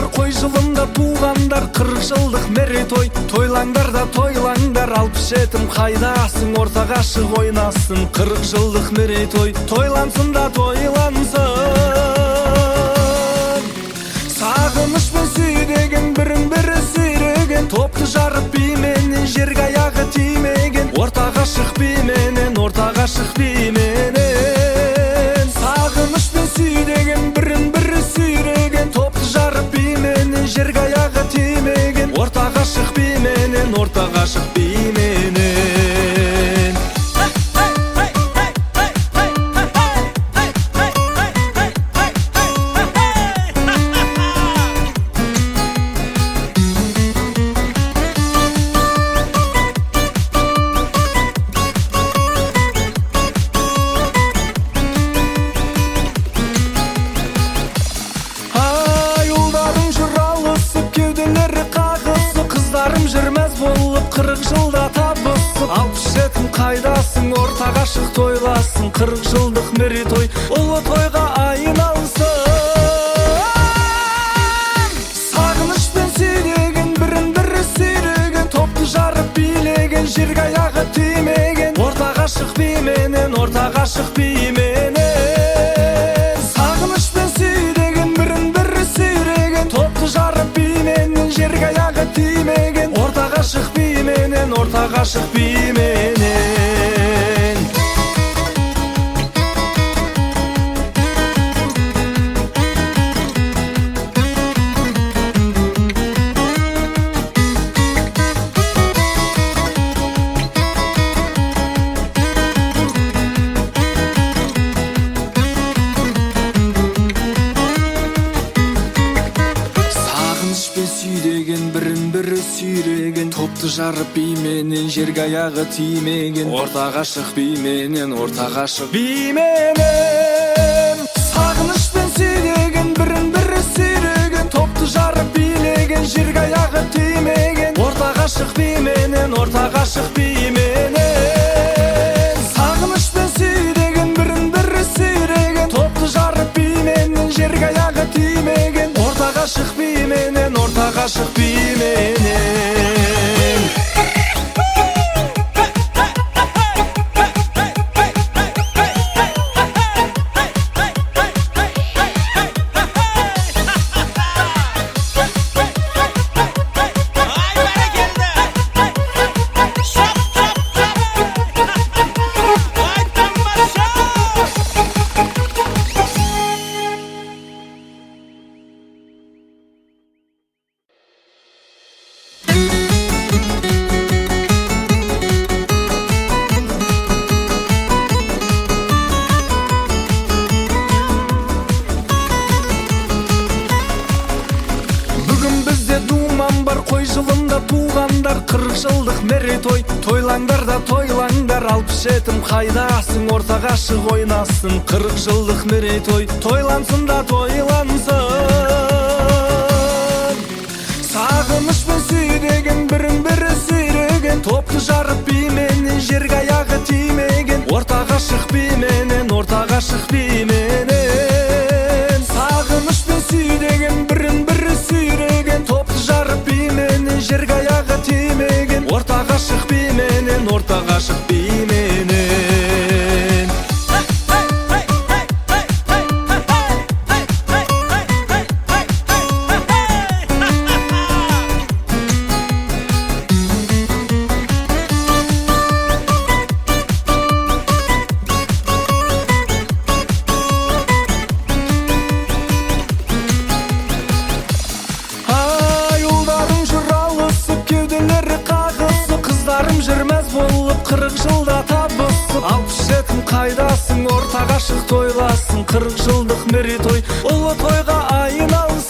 бар қой жылында туғандар, 40 жылдық мерейтой. Тойлаңдар да тойлаңдар, 67-ім қайдасың, орта ғашық ойнасын. 40 жылдық мерейтой, тойлансын да тойлансын. Сағынышпен сүйдеген, бірін-бірі сүйреген, топты жарып бименен, жерге аяғы тимеген. Орта ғашық бименен, орта ғашық бименен. Сағынышпен сүйдеген, бірін-бірі сүйреген, топты жарып бименен, жерге аяғы тимеген. Орта ғашық бименен, орта ғашық бименен. Жүрмәз болып 40 жылда табысып, 67-ім қайдасың, орта ғашық тойласын. 40 жылдық мерейтой ұлы тойға айналсын. Сағынышпен сүйреген, бірін-бірі сүйреген, топты жарып билеген, жерге аяғы тимеген. Орта ғашық бименен, орта ғашық бименен. Сағынышпен сүйреген, бірін-бірі сүйреген, топты жарып бименен, жерге аяғы тимеген. Орта ғашық бименен, орта ғашық бименен. Сағынышпен сүйдеген, бірін-бірі сүйреген, топты жарып бименен, жерге аяғы тимеген. Орта ғашық бименен, орта ғашық бименен. Сағынышпен сүйдеген, бірін-бірі сүйреген, топты жарып билеген, жерге аяғы тимеген. Орта ғашық бименен, орта ғашық бименен. Сағынышпен сүйдеген, бірін-бірі сүйреген, топты жарып бименен, жерге аяғы тимеген. Орта ғашық бименен, орта ғашық бименен. Қой жылында туғандар, 40 жылдық мерейтой. Тойлаңдар да тойлаңдар, 67-ім қайдасың, орта ғашық ойнасын. 40 жылдық мерейтой, тойлансын да тойлансын. Сағынышпен сүйдеген, бірін-бірі сүйреген, топты жарып бименен, жерге аяғы тимеген. Орта ғашық бименен, орта ғашық бименен. Сағынышпен сүйдеген, бірін-бірі сүйреген, топты жарып бименен, жерге аяғы тимеген. Орта ғашық бименен, орта ғашық бименен. Жүрмәз болып 40 жылда табысып, 67-ім қайдасың, орта ғашық тойласын. 40 жылдық мерейтой ұлы тойға айналсын.